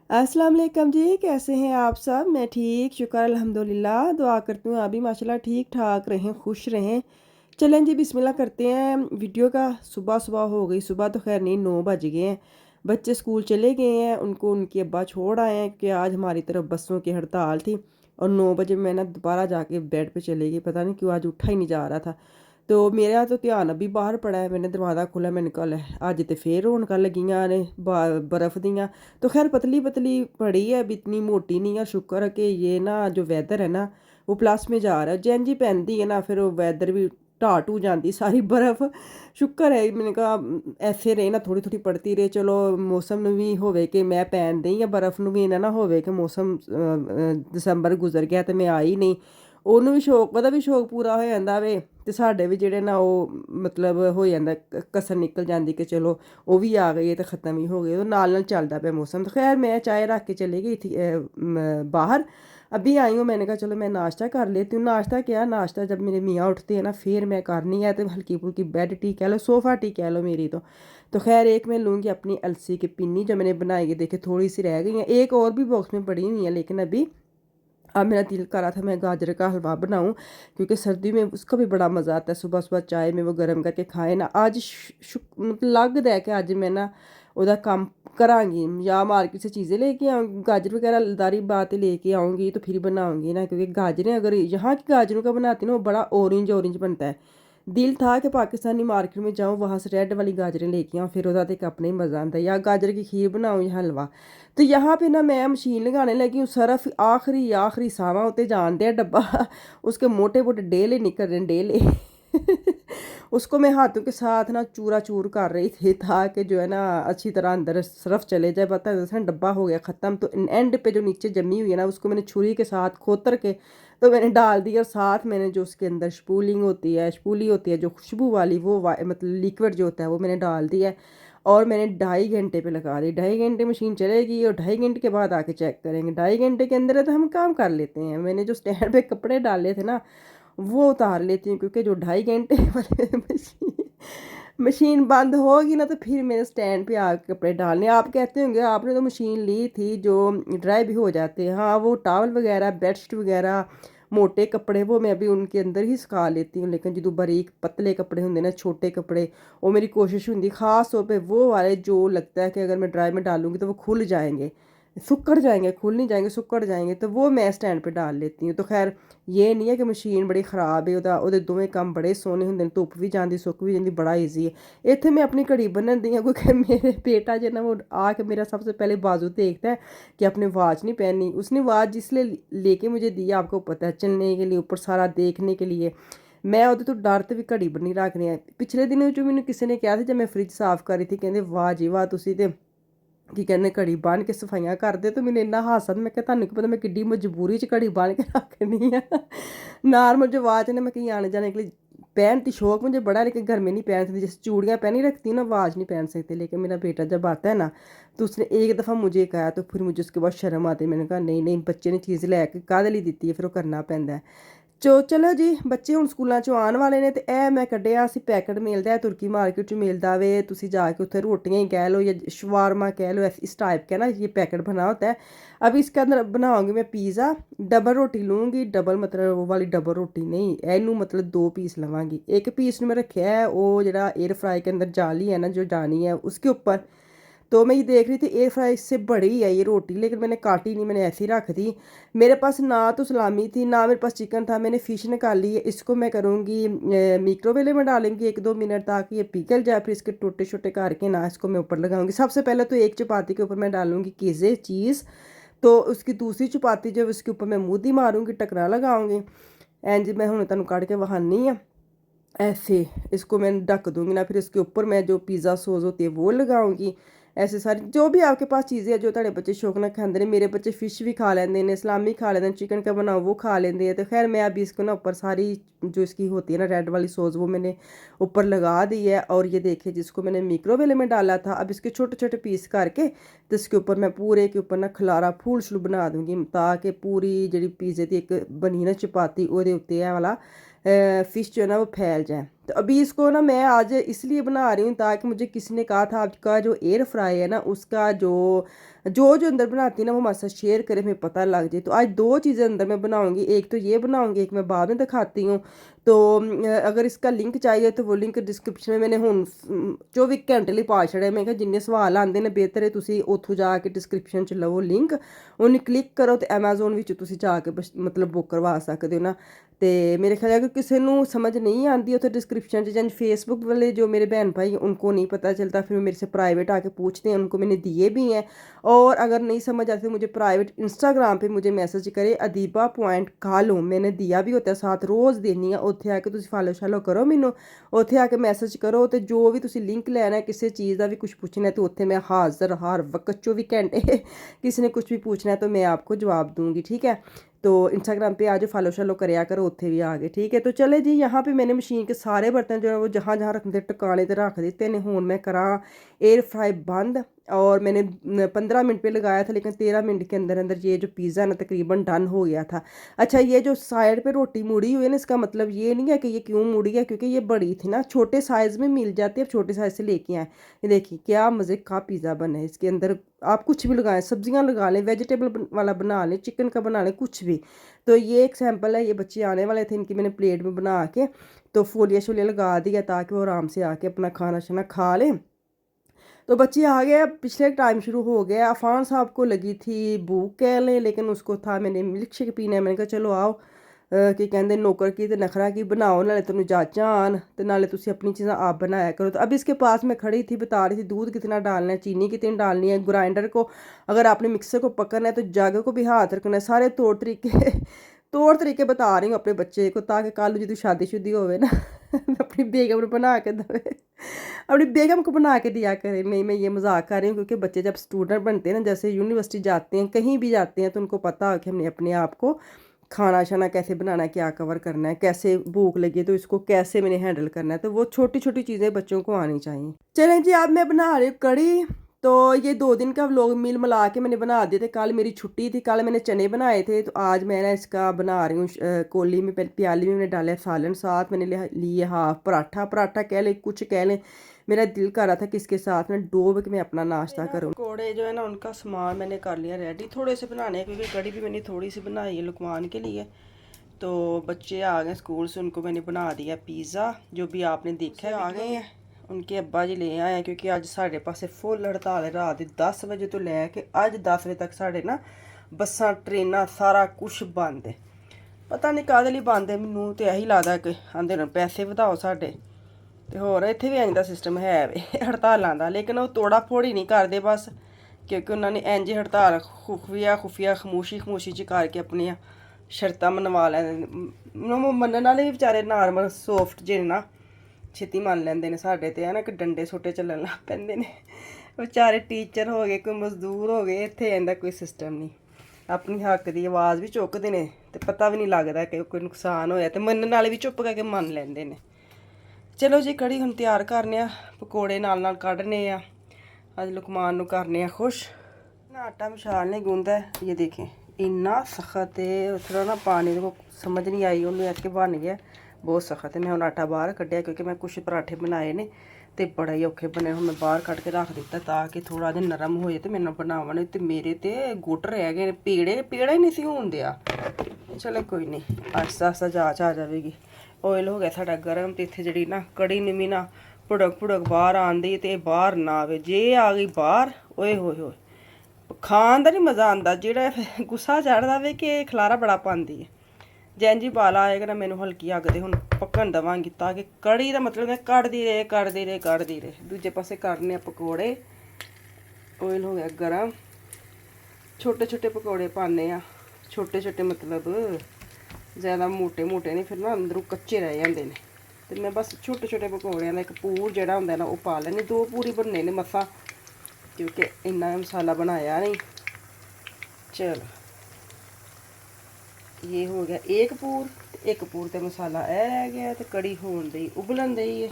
अस्सलाम वालेकुम जी, कैसे हैं आप सब? मैं ठीक, शुक्र अल्हम्दुलिल्लाह। दुआ करती हूँ आप भी माशाल्लाह ठीक ठाक रहें, खुश रहें। चलें जी, बिस्मिल्लाह करते हैं वीडियो का। सुबह सुबह हो गई, सुबह तो खैर नहीं, 9 बज गए हैं। बच्चे स्कूल चले गए हैं, उनको उनके अब्बा छोड़ आए हैं कि आज हमारी तरफ बसों की हड़ताल थी। और 9 बजे मैं ना दोबारा जाके बेड पे चली गई, पता नहीं क्यों आज उठा ही नहीं जा रहा था। तो मेरा तो ध्यान अभी बाहर पड़ा है, मैंने दरवाज़ा खोला, मैंने कहा लै अज तो फिर रौनकां लगियां ने बर्फ़ दियां। तो खैर पतली पतली पड़ी है, अभी इतनी मोटी नहीं है। शुक्र है कि ये ना जो वैदर है ना वो प्लस में जा रहा है। जैन जी पहनती है ना फिर वो वैदर भी ढाटू जाती सारी बर्फ़। शुक्र है, मैंने कहा ऐसे रहे ना, थोड़ी थोड़ी पड़ती रहे, चलो मौसम ਨੂੰ ਵੀ ਹੋਵੇ ਕਿ ਮੈਂ ਪਹਿਨ ਦਈ ਜਾਂ ਬਰਫ਼ ਨੂੰ ਵੀ ਇਹਨਾਂ ਨਾ ਹੋਵੇ ਕਿ ਮੌਸਮ ਦਸੰਬਰ ਗੁਜ਼ਰ ਗਿਆ ਤੇ ਮੈਂ ਆਈ ਨਹੀਂ। ਉਹਨੂੰ ਵੀ ਸ਼ੌਕ, ਉਹਦਾ ਵੀ ਸ਼ੌਕ ਪੂਰਾ ਹੋ ਜਾਂਦਾ ਵੇ ਤੇ ਸਾਡੇ ਵੀ ਜਿਹੜੇ ਨਾ ਉਹ ਮਤਲਬ ਹੋ ਜਾਂਦਾ, ਕਸਰ ਨਿਕਲ ਜਾਂਦੀ ਕਿ ਚਲੋ ਉਹ ਵੀ ਆ ਗਈ ਹੈ ਤੇ ख़त्म ही हो गई। ਉਹ ਨਾਲ ਨਾਲ ਚੱਲਦਾ ਪਿਆ मौसम। तो खैर मैं चाय रख के चली गई थी बाहर। अभी आई हूँ, मैंने कहा चलो मैं नाश्ता कर लेती हूँ। नाश्ता क्या, नाश्ता जब मेरे मियाँ उठते हैं ना फिर मैं करनी है। तो हल्की फुल्की बेड टी कह लो, सोफ़ा टी कह लो मेरी तो खैर एक मैं लूँगी अपनी अलसी की पिन्नी जो मैंने बनाई है, देखे थोड़ी सी रह गई है, एक और भी बॉक्स में पड़ी हुई है, लेकिन अभी अब मेरा दिल कर रहा था मैं गाजर का हलवा बनाऊं, क्योंकि सर्दी में उसका भी बड़ा मज़ा आता है। सुबह सुबह चाय में वो गर्म करके खाए ना। आज मतलब लगदा है कि आज मैं ना ਉਹਦਾ ਕੰਮ करांगी, या मार्केट से चीज़ें लेके आऊँगी, गाजर वगैरह दारी बात लेके आऊँगी तो फिर बनाऊँगी ना, क्योंकि गाजरें अगर यहाँ की गाजरों का बनाती ना वो बड़ा ऑरेंज ऑरेंज बनता है। दिल था कि पाकिस्तानी मार्केट में जाऊँ, वहाँ से रेड वाली गाजरें लेके आऊँ, फिर ਉਹਦਾ तो अपना ही मज़ा आता है। या गाजर की खीर बनाऊँ या हलवा। तो यहाँ पे ना मैं मशीन लगाने लगी हूँ, सरफ आखिरी आखिरी सावा उत्ते जान दिया डब्बा उसके मोटे मोटे डेले निकल रहे डेले उसको मैं हाथों के साथ ना चूरा चूर कर रही थी ताकि जो है ना अच्छी तरह अंदर सरफ चले जाए। पता है जैसे डब्बा हो गया ख़त्म, तो एंड पे जो नीचे जमी हुई है ना उसको मैंने छुरी के साथ खोतर के तो मैंने डाल दिया। और साथ मैंने जो उसके अंदर शपूली होती है जो खुशबू वाली, वो मतलब लिक्विड जो होता है वो मैंने डाल दिया है। और मैंने 2.5 घंटे पे लगा दी। 2.5 घंटे मशीन चलेगी और 2.5 घंटे के बाद आके चेक करेंगे। 2.5 घंटे के अंदर है तो हम काम कर लेते हैं। मैंने जो स्टैंड पे कपड़े डाले थे ना वो उतार लेती हूँ, क्योंकि जो 2.5 घंटे वाले मशीन बंद होगी ना तो फिर मेरे स्टैंड पे आके कपड़े डालने। आप कहते होंगे आपने तो मशीन ली थी जो ड्राई भी हो जाते हैं। हाँ, वो टॉवल वगैरह बेडशीट वगैरह मोटे कपड़े वो मैं अभी उनके अंदर ही सुखा लेती हूँ, लेकिन जो बारीक पतले कपड़े होंगे ना, छोटे कपड़े, वो मेरी कोशिश होंगी ख़ास तौर पे वो वाले जो लगता है कि अगर मैं ड्राई में डालूँगी तो वो खुल जाएंगे, सुक्कड़ जाएंगे, खुल नहीं जाएंगे, सुक्कड़ जाएंगे, तो वो मैं स्टैंड पे डाल लेती हूँ। तो खैर ये नहीं है कि मशीन बड़ी ख़राब है, ਉਹਦੇ ਦੋਵੇਂ ਕੰਮ बड़े सोहने होंगे, धुप भी जाती सुक भी जाती, बड़ा ईजी है। इत्थे मैं अपनी घड़ी बन्नन दी हूँ क्योंकि मेरे बेटा जो ना वो आके मेरा सबसे पहले बाजू देखता है कि अपने वाच नहीं पहननी। उसने वाच जिसलिए लेके मुझे दी, आपको पता है, चलने के लिए, ऊपर सारा देखने के लिए। मैं ਉਹਦੇ ਤੋਂ ਡਰ ਤੇ ਵੀ ਘੜੀ ਬੰਨੀ ਰੱਖਦੀ ਹਾਂ। ਪਿਛਲੇ ਦਿਨ ਜੋ ਮੈਨੂੰ ਕਿਸੇ ਨੇ ਕਿਹਾ ਸੀ, ਜਦ ਮੈਂ ਫ੍ਰਿਜ ਸਾਫ਼ ਕਰ ਰਹੀ थी, ਕਹਿੰਦੇ ਵਾਹ ਜੀ ਵਾਹ ਤੁਸੀਂ ਤੇ ਕੀ ਕਹਿੰਦੇ ਘੜੀ ਬੰਨ ਕੇ ਸਫਾਈਆਂ ਕਰਦੇ। तो मैंने ਇੰਨਾ ਹਾਸਾ, ਮੈਂ ਕਿਹਾ ਤੁਹਾਨੂੰ ਕੀ ਪਤਾ ਮੈਂ ਕਿੱਡੀ ਮਜਬੂਰੀ 'ਚ घड़ी बन के रखनी है। नॉर्मल जो वाच ने मैं कहीं आने जाने के लिए पहनती, शौक मुझे बड़ा, लेकिन घर में नहीं पहन सकती। जैसे चूड़ियाँ पहनी रखती हूँ ना, वाच नहीं पहन सकती। लेकिन मेरा बेटा जब आता है ना तो उसने एक दफ़ा मुझे कहा तो फिर मुझे उसके बाद शर्म आती है। मैंने कहा नहीं नहीं, बच्चे ने चीज़ लैके काहदे लई दित्ती है, फिर वो करना पैंदा है। चलो जी, बच्चे ਹੁਣ ਸਕੂਲਾਂ 'ਚੋਂ ਆਉਣ ਵਾਲੇ ਨੇ ਤੇ ਇਹ ਮੈਂ ਕੱਢਿਆ ਸੀ ਪੈਕਟ, ਮਿਲਦਾ ਹੈ ਤੁਰਕੀ ਮਾਰਕੀਟ 'ਚ ਮਿਲਦਾ ਵੇ। ਤੁਸੀਂ जा के ਉੱਥੇ रोटियां ही कह लो या शवारमा कह लो, इस टाइप का ना ये पैकेट बना होता है। अब इसके अंदर बनाऊंगी मैं पिज़्ज़ा। डबल रोटी लूँगी, डबल मतलब वो वाली डबल रोटी नहीं, इनू मतलब 2 पीस लवांगी। एक पीस में रखा है वो जरा एयर फ्राई के अंदर जाली है ना जो जानी है उसके ऊपर। तो मैं ये देख रही थी एयर फ्राई से बड़ी है ये रोटी, लेकिन मैंने काटी नहीं, मैंने ऐसे ही रख दी। मेरे पास ना तो सलामी थी ना मेरे पास चिकन था, मैंने फ़िश निकाली है। इसको मैं करूँगी मिक्रोवेव में डालेंगी 1-2 मिनट ताकि ये पिघल जाए। फिर इसके टोटे छोटे करके ना इसको मैं ऊपर लगाऊंगी। सबसे पहले तो एक चपाती के ऊपर मैं डालूंगी कीज़े चीज़, तो उसकी दूसरी चपाती जो उसके ऊपर मैं मूदी मारूंगी, टकरा लगाऊंगी। एंड मैं हूँ तुहानू कट के वहानी है ऐसे। इसको मैं ढक दूंगी ना, फिर इसके ऊपर मैं जो पिज़्ज़ा सॉस होती है वो लगाऊंगी। ऐसे सारी जो भी आपके पास चीज़ें हैं जो ਤੁਹਾਡੇ बच्चे शौक ना खाते हैं। मेरे बच्चे फ़िश भी खा लेते हैं, सलामी खा लेते हैं, चिकन का बनाओ वो खा लेते हैं। तो खैर मैं अभी इसको ना ऊपर सारी जो इसकी होती है ना रेड वाली सॉस वो मैंने ऊपर लगा दी है। और ये देखिए जिसको मैंने मिक्रोवेव में डाला था, अब इसके छोटे छोटे पीस करके तो इसके ऊपर मैं पूरे के ऊपर ना खलारा फूल शलू बना दूँगी, ताकि पूरी जी पिज़्ज़े की एक बनी ना चपाती वो उत्ते वाला फ़िश जो है ना वो फैल जाए। तो अभी इसको ना मैं आज इसलिए बना रही हूँ ताकि मुझे किसी ने कहा था आपका जो एयर फ्राई है ना उसका जो अंदर बनाती है ना वो हमारे साथ शेयर करे, हमें पता लग जाए। तो आज दो चीज़ें अंदर मैं बनाऊंगी, एक तो ये बनाऊंगी, एक मैं बाद में दिखाती हूँ। तो अगर इसका लिंक चाहिए तो वो लिंक डिस्क्रिप्शन में मैंने ਹੁਣ 24 ਘੰਟੇ ਲਈ ਪਾ ਛੜਿਆ। मैं जिन्ने सवाल आते हैं बेहतर है तुसी ਉੱਥੋਂ जाके डिस्क्रिप्शन च लवो लिंक, ਉਹਨੂੰ क्लिक करो तो अमेजोन ਵਿੱਚ ਤੁਸੀਂ ਜਾ ਕੇ मतलब बुक करवा सकते हो ना। तो मेरे ख्याल अगर किसी को समझ नहीं आती तो डिस्क्रिप्शन च फेसबुक वाले जो मेरे बहन भाई उनको नहीं पता चलता, फिर मेरे से प्राइवेट आके पूछते हैं, उनको मैंने दिए भी हैं। और अगर नहीं समझ आती तो मुझे प्राइवेट इंस्टाग्राम पे मुझे मैसेज करे अदीबा पॉइंट कालो, मैंने दिया भी होता है साथ, रोज़ देनी है। उत्थे आके तुसी फॉलो शालो करो मैनू, उत्थे आके मैसेज करो, तो जो भी तुसी लिंक लेना है किसी चीज़ का भी कुछ पूछना है तो उत्थे मैं हाज़र हर वक्त 24 घंटे किसी ने कुछ भी पूछना है तो मैं आपको जवाब दूँगी, ठीक है। तो इंस्टाग्राम पे आज फॉलो शालो करया करो, उत्थे भी आ गए, ठीक है। तो चले जी, यहाँ पे मैंने मशीन के सारे बर्तन जो है वो जहाँ जहाँ रखते टकाने तो रख देते हैं। हुण मैं करा एयर फ्राई बंद, और मैंने 15 मिनट पे लगाया था लेकिन 13 मिनट के अंदर अंदर ये जो पिज़्ज़ा ना तकरीबन डन हो गया था। अच्छा, ये जो साइड पे रोटी मुड़ी हुई है ना, इसका मतलब ये नहीं है कि ये क्यों मुड़ी है, क्योंकि ये बड़ी थी ना, छोटे साइज़ में मिल जाती है, अब छोटे साइज़ से लेके आए। ये देखिए क्या मज़े का पिज़्ज़ा बना है। इसके अंदर आप कुछ भी लगाएं, सब्जियां लगा लें, वेजिटेबल वाला बना लें, चिकन का बना लें, कुछ भी। तो ये एक सैंपल है, ये बच्चे आने वाले थे, इनकी मैंने प्लेट में बना के तो फोलिया शोलिया लगा दिया ताकि वो आराम से आके अपना खाना शाना खा लें। तो बच्चे आ गए, अब पिछले टाइम शुरू हो गया। अफान साहब को लगी थी भूख कह लें, लेकिन उसको था मैंने मिल्क शेक पीना है। मैंने कहा चलो आओ, कि कहते नौकर की तो नखरा की बनाओ, नाले तेन जाचा आन तो नाले तुसी अपनी चीज़ां आप बनाया करो। तो अब इसके पास मैं खड़ी थी, बता रही थी दूध कितना डालना है, चीनी कितनी डालनी है, ग्राइंडर को अगर आपने मिक्सर को पकड़ना है तो जग को भी हाथ रखना है, सारे तौर तरीके बता रही हूँ अपने बच्चे को ताकि कल जो शादी हो ना अपनी बेगम को बना के दे, अपनी बेगम को बना के दिया करे। नहीं, मैं ये मजाक कर रही हूँ क्योंकि बच्चे जब स्टूडेंट बनते हैं ना, जैसे यूनिवर्सिटी जाते हैं, कहीं भी जाते हैं, तो उनको पता हो कि हमने अपने आप को खाना शाना कैसे बनाना है, क्या कवर करना है, कैसे भूख लगी तो इसको कैसे मैंने हैंडल करना है। तो वो छोटी छोटी चीज़ें बच्चों को आनी चाहिए। चलें जी, अब मैं बना रही हूँ कड़ी। तो ये 2 दिन का व्लॉग मिल मिला के मैंने बना दिए थे। कल मेरी छुट्टी थी, कल मैंने चने बनाए थे, तो आज मैं ना इसका बना रही हूँ कोली में, प्याली में मैंने डाला सालन, साथ मैंने लिए हाफ पराठा, पराठा कह लें कुछ कह लें। मेरा दिल कर रहा था कि इसके साथ में डोब के मैं अपना नाश्ता करूँ। पकौड़े जो है ना उनका सामान मैंने कर लिया रेडी, थोड़े से बनाने क्योंकि कड़ी भी मैंने थोड़ी सी बनाई है लुकमान के लिए। तो बच्चे आ गए स्कूल से, उनको मैंने बना दिया पिज़्ज़ा, जो भी आपने देखा आ गए हैं। उनके अब्बा जी ले आए हैं क्योंकि अज साढ़े पासे फुल हड़ताल है, रात 10 बजे तो लैके अज 10 बजे तक साढ़े ना बसां ट्रेनां सारा कुछ बंद है। पता नहीं काहदे लई बंद है, मैनूं तो यही लगदा कि आंदे न पैसे वधाओ साढ़े। तो होर इत्थे भी इंज दा सिस्टम है वे हड़तालां दा, लेकिन वो तोड़ा फोड़ी नहीं करते बस, क्योंकि उन्होंने इंज हड़ताल खुफिया खमोशी च करके अपनियां शर्तां मनवा लैंदे। मनण वाले भी बेचारे नॉर्मल सॉफ्ट जे ना छेती मन लैंदे ने, साढ़े ते है ना कि डंडे सोटे चलन लग पैंदे ने। बेचारे टीचर हो गए, कोई मजदूर हो गए, इत्थे इंदा कोई सिस्टम नहीं। अपनी हक की आवाज़ भी चुकते ने ते पता भी नहीं लगता कि कोई नुकसान होया, ते मनण वाले भी चुप करके मन लैंदे ने। चलो जी, कड़ी हम तैयार करने आ, पकौड़े नाल कढ़ने आ, अज लुकमान नूं करने आ खुश। आटा मशालने गूंदा है, ये देखें इन्ना सख्त है, थोड़ा ना पानी को समझ नहीं आई, उन्हें अटके बन गया बहुत सख्त है। मैं हम आटा बाहर कढ़िया क्योंकि मैं कुछ पराठे बनाए ने तो बड़ा ही औखे बने, हम मैं बाहर कढ़ के रख दिता ताकि थोड़ा जिहा नरम हो जाए तो मैंने बनाव ने। तो मेरे तो गुट रह गए, पेड़ा ही नहीं सी होन दिया। चलो कोई नहीं, आस्ता आस्ता जाच आ जाएगी। ऑयल हो गया साडा गर्म, तो इत्थे जी ना कड़ी ने भी ना भुड़क बाहर आंदी, तो बाहर ना आवे, जे आ गई बाहर ओए होए खान का नहीं मज़ा आता, जेड़ा गुस्सा चढ़दा वे कि खलारा बड़ा पाती है। जैन जी बाला आएगा ना, मैनू हल्की अग दे हुण पकन देवांगी ताकि कड़ी का मतलब कढ़दी रहे। दूजे पासे करने पकौड़े, ऑयल हो गया गर्म, छोटे छोटे पकौड़े पाने आ, छोटे छोटे मतलब ज़्यादा मोटे नहीं, फिर ना अंदरों कच्चे रह जाते हैं। तो मैं बस छोटे छोटे पकौड़ियां का एक पूर जिहड़ा हुंदा ना वो पा लैनी, 2 पूरी बनने ने मसा, क्योंकि इन्ना मसाला बनाया नहीं। चलो ये हो गया एक पूर तो मसाला ए रह गया, तो कड़ी होन दी उबलन दी है।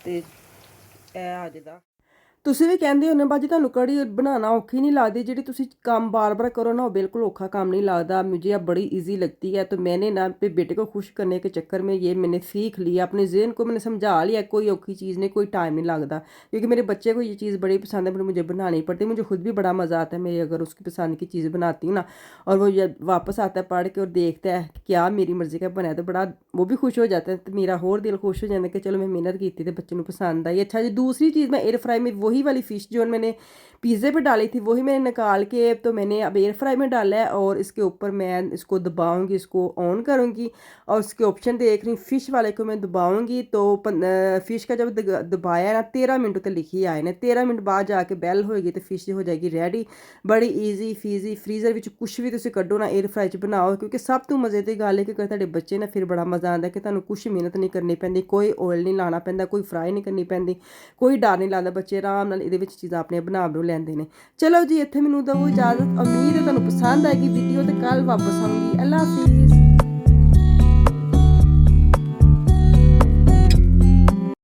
तो अज दा ਤੁਸੀਂ ਵੀ ਕਹਿੰਦੇ ਹੋ ਨਾ ਬਾਜੀ ਤੁਹਾਨੂੰ ਕੜੀ ਬਣਾਉਣਾ ਔਖੀ नहीं लगती जी तुसी काम बार बार करो ना वो बिल्कुल औखा काम नहीं लगता मुझे अब बड़ी इजी लगती है। तो मैंने ना अपने बेटे को खुश करने के चक्कर में ये मैंने सीख लिया अपने जहन को मैंने समझा लिया कोई औखी चीज़ नहीं कोई टाइम नहीं लगता क्योंकि मेरे बच्चे को ये चीज़ बड़ी पसंद है मुझे बनानी पड़ती है मुझे खुद भी बड़ा मज़ा आता है मेरी अगर उसकी पसंद की चीज़ बनाती हूँ ना और वो जब वापस आता है पढ़ के और देखता है कि क्या मेरी मर्ज़ी का बनाया तो बड़ा वो भी खुश हो जाता है तो मेरा होर दिल खुश हो जाता है कि चलो मैं मेहनत की थी तो बच्चे को पसंद आई। अच्छा जी दूसरी चीज़ मैं एयर फ्राई में वही वाली फ़िश जो मैंने पिज़्ज़े पे डाली थी वही मैंने निकाल के तो मैंने अब एयर फ्राई में डाला है और इसके ऊपर मैं इसको दबाऊंगी इसको ऑन करूंगी और उसके ऑप्शन देख रही फ़िश वाले को मैं दबाऊंगी तो फ़िश का जब दबाया ना 13 मिनट तो लिखी आए ने 13 मिनट बाद जाके बैल होएगी तो फ़िश हो जाएगी रेडी। बड़ी ईजी फीजी फ्रीज़र ਵਿੱਚ ਕੁਛ ਵੀ ਤੁਸੀਂ ਕੱਢੋ ਨਾ 에ਅਰ ਫਰਾਈ 'ਚ ਬਣਾਓ ਕਿਉਂਕਿ ਸਭ ਤੋਂ ਮਜ਼ੇ ਦੀ ਗੱਲ ਹੈ ਕਿ ਤੁਹਾਡੇ ਬੱਚੇ ਨਾ ਫਿਰ ਬੜਾ ਮਜ਼ਾ ਆਉਂਦਾ ਕਿ ਤੁਹਾਨੂੰ ਕੁਛ ਮਿਹਨਤ ਨਹੀਂ ਕਰਨੀ ਪੈਂਦੀ ਕੋਈ ਆਇਲ ਨਹੀਂ ਲਾਣਾ ਪੈਂਦਾ ਕੋਈ ਫਰਾਈ ਨਹੀਂ ਕਰਨੀ ਪੈਂਦੀ ਕੋਈ ਡਰ ਨਹੀਂ ਲੱਗਦਾ ਬੱਚੇ ਆਰਾਮ ਨਾਲ ਇਹਦੇ ਵਿੱਚ ਚੀਜ਼ਾਂ ਆਪਣੀਆਂ ਬਣਾ ਲੈਂਦੇ ਨੇ। ਚਲੋ ਜੀ ਇੱਥੇ ਮੈਨੂੰ ਦਿਓ ਇਜਾਜ਼ਤ ਉਮੀਦ ਹੈ ਤੁਹਾਨੂੰ ਪਸੰਦ ਆਏਗੀ ਵੀਡੀਓ ਤੇ ਕੱਲ ਵਾਪਸ ਆਉਂਗੀ। ਅੱਲਾ ਹਾਫਿਜ਼।